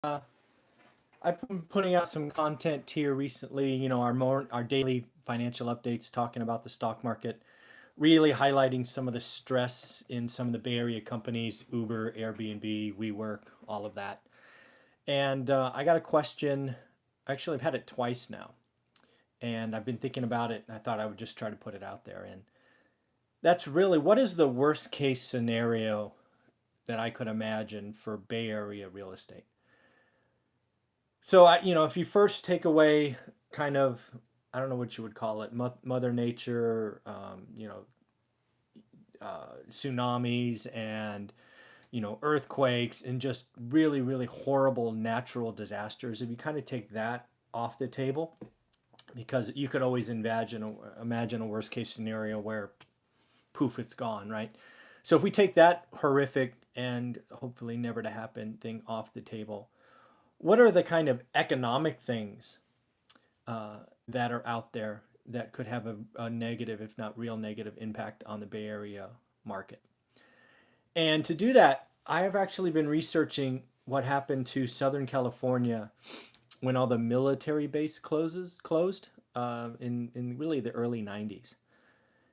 Uh, I've been putting out some content here recently, our daily financial updates talking about the stock market, really highlighting some of the stress in some of the Bay Area companies, Uber, Airbnb, WeWork, all of that. And I got a question. Actually, I've had it twice now, and I've been thinking about it, and I thought I would just try to put it out there. And that's really, what is the worst case scenario that I could imagine for Bay Area real estate? So if you first take away kind of, I don't know what you would call it, Mother Nature, tsunamis and earthquakes and just really really horrible natural disasters. If you kind of take that off the table, because you could always imagine a worst case scenario where poof, it's gone, right? So if we take that horrific and hopefully never to happen thing off the table, what are the kind of economic things that are out there that could have a negative, if not real negative, impact on the Bay Area market? And to do that, I have actually been researching what happened to Southern California when all the military base closed in really the early 90s.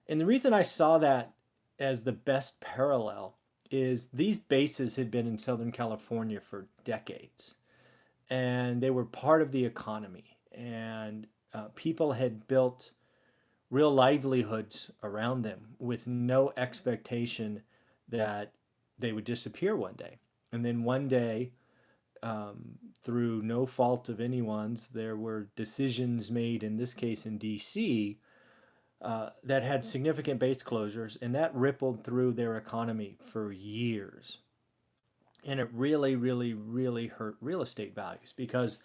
And the reason I saw that as the best parallel is these bases had been in Southern California for decades, and they were part of the economy, and people had built real livelihoods around them with no expectation that they would disappear one day. And then one day, through no fault of anyone's, there were decisions made, in this case in DC, that had significant base closures, and that rippled through their economy for years. And it really, really, really hurt real estate values because,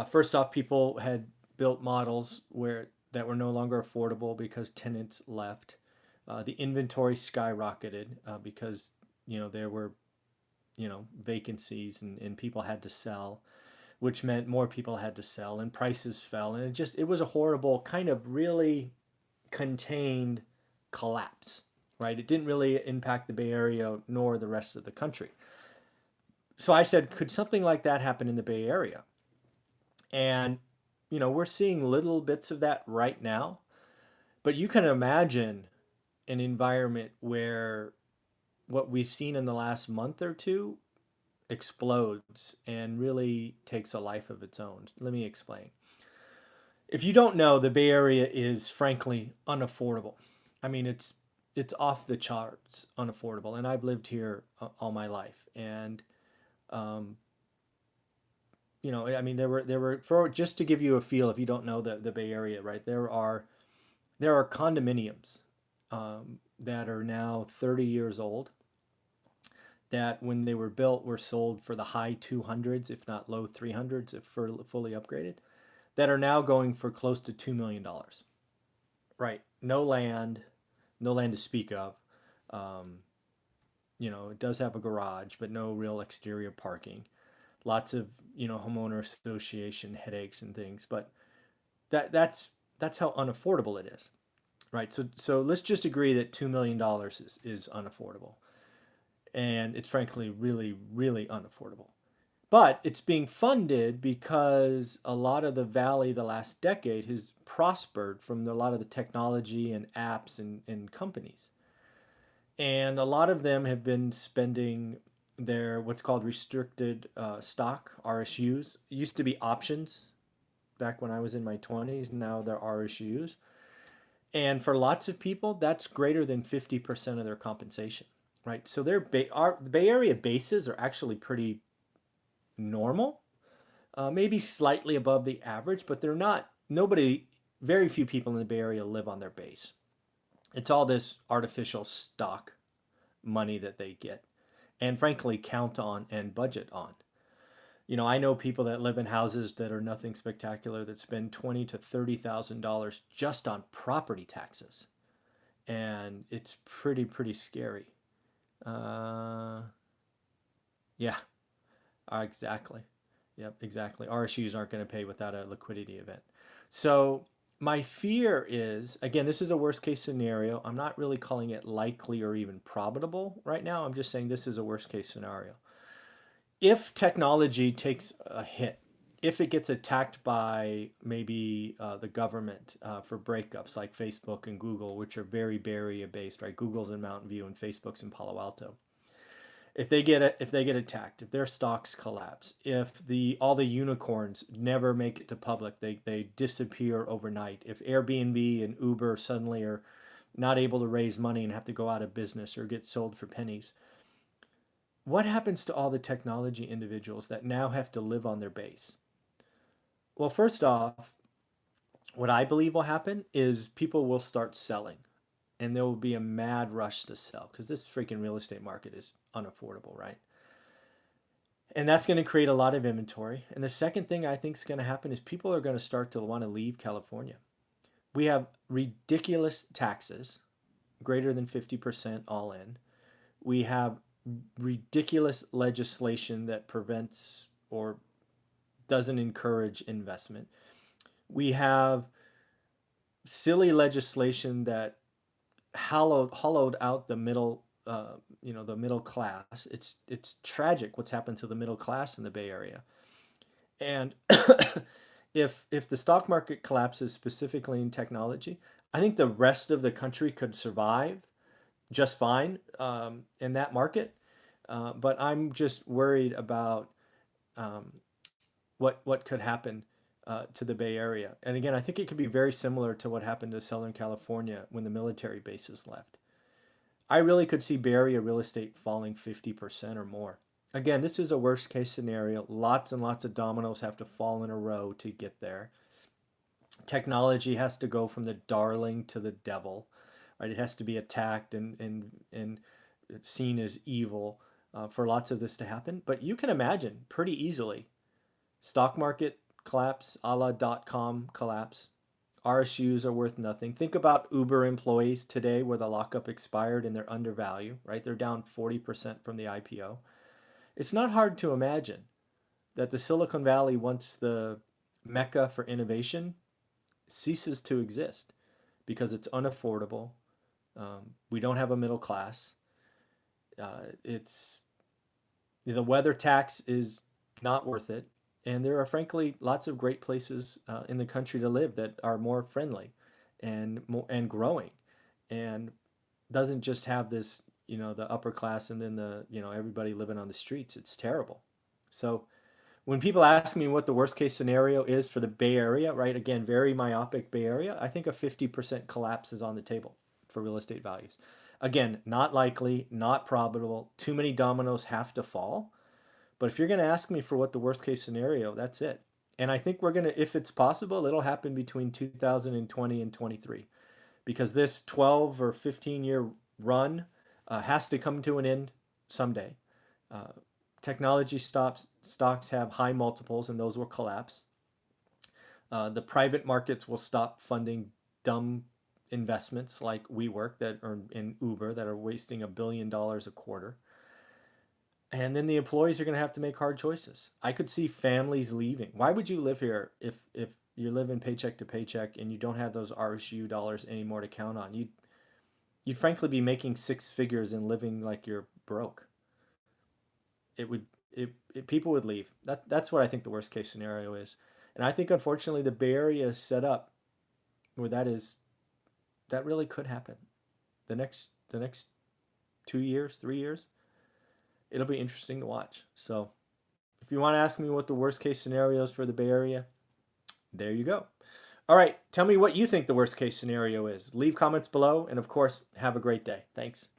first off, people had built models where that were no longer affordable because tenants left. The inventory skyrocketed because there were vacancies, and people had to sell, which meant more people had to sell, and prices fell, and it was a horrible kind of really contained collapse, right? It didn't really impact the Bay Area nor the rest of the country. So I said, could something like that happen in the Bay Area? And we're seeing little bits of that right now, but you can imagine an environment where what we've seen in the last month or two explodes and really takes a life of its own. Let me explain. If you don't know, the Bay Area is frankly unaffordable. I mean, it's off the charts unaffordable, and I've lived here all my life. And um, I mean, there were for just to give you a feel, if you don't know the Bay Area, right? There are condominiums that are now 30 years old, that when they were built were sold for the high 200s, if not low 300s, if fully upgraded, that are now going for close to $2 million. Right? No land, no land to speak of. Um, it does have a garage, but no real exterior parking. Lots of homeowner association headaches and things, but that's how unaffordable it is, right? So let's just agree that $2 million is unaffordable, and it's frankly really really unaffordable. But it's being funded because a lot of the valley the last decade has prospered from a lot of the technology and apps and companies. And a lot of them have been spending their what's called restricted stock, RSUs. It used to be options back when I was in my 20s. Now they're RSUs. And for lots of people, that's greater than 50% of their compensation, right? So the Bay Area bases are actually pretty normal, maybe slightly above the average, but they're not, very few people in the Bay Area live on their base. It's all this artificial stock money that they get and frankly count on and budget on. I know people that live in houses that are nothing spectacular that spend $20,000 to $30,000 just on property taxes, and it's pretty scary. Uh, yeah, exactly. Yep, exactly. RSUs aren't going to pay without a liquidity event. So my fear is, again, this is a worst case scenario. I'm not really calling it likely or even probable right now. I'm just saying this is a worst case scenario. if technology takes a hit, if it gets attacked by maybe the government for breakups like Facebook and Google, which are very Bay Area based, right? Google's in Mountain View and Facebook's in Palo Alto. If they get attacked, if their stocks collapse, if the all the unicorns never make it to public, they disappear overnight. If Airbnb and Uber suddenly are not able to raise money and have to go out of business or get sold for pennies, what happens to all the technology individuals that now have to live on their base? Well, first off, what I believe will happen is people will start selling and there will be a mad rush to sell because this freaking real estate market is unaffordable, right? And that's going to create a lot of inventory. And the second thing I think is going to happen is people are going to start to want to leave California. We have ridiculous taxes, greater than 50% all in. We have ridiculous legislation that prevents or doesn't encourage investment. We have silly legislation that hollowed out the middle, the middle class. It's tragic what's happened to the middle class in the Bay Area. And if the stock market collapses specifically in technology, I think the rest of the country could survive just fine in that market. But I'm just worried about um, what could happen to the Bay Area. And again, I think it could be very similar to what happened to Southern California when the military bases left. I really could see Bay Area real estate falling 50% or more. Again, this is a worst case scenario. Lots and lots of dominoes have to fall in a row to get there. Technology has to go from the darling to the devil, right? It has to be attacked and seen as evil for lots of this to happen. But you can imagine pretty easily stock market collapse, a la .com collapse. RSUs are worth nothing. Think about Uber employees today where the lockup expired and they're undervalued, right? They're down 40% from the IPO. It's not hard to imagine that the Silicon Valley, once the mecca for innovation, ceases to exist because it's unaffordable. We don't have a middle class. It's the weather tax is not worth it, and there are frankly lots of great places in the country to live that are more friendly and growing, and doesn't just have this the upper class and then the everybody living on the streets. It's terrible. So when people ask me what the worst case scenario is for the Bay Area, right? Again, very myopic Bay Area. I think a 50% collapse is on the table for real estate values. Again, not likely, not probable. Too many dominoes have to fall. But if you're going to ask me for what the worst case scenario, that's it. And I think we're going to, if it's possible, it'll happen between 2020 and 23 because this 12 or 15-year run has to come to an end someday. Uh, Technology stocks have high multiples and those will collapse. The private markets will stop funding dumb investments like WeWork that are in Uber that are wasting $1 billion a quarter. And then the employees are going to have to make hard choices. I could see families leaving. Why would you live here if you're living paycheck to paycheck and you don't have those RSU dollars anymore to count on? You'd frankly be making six figures and living like you're broke. It would people would leave. That's what I think the worst case scenario is. And I think unfortunately the Bay Area is set up where that really could happen. The next 2 years, 3 years, it'll be interesting to watch. So if you want to ask me what the worst case scenario is for the Bay Area, there you go. All right, tell me what you think the worst case scenario is. Leave comments below, and of course, have a great day. Thanks.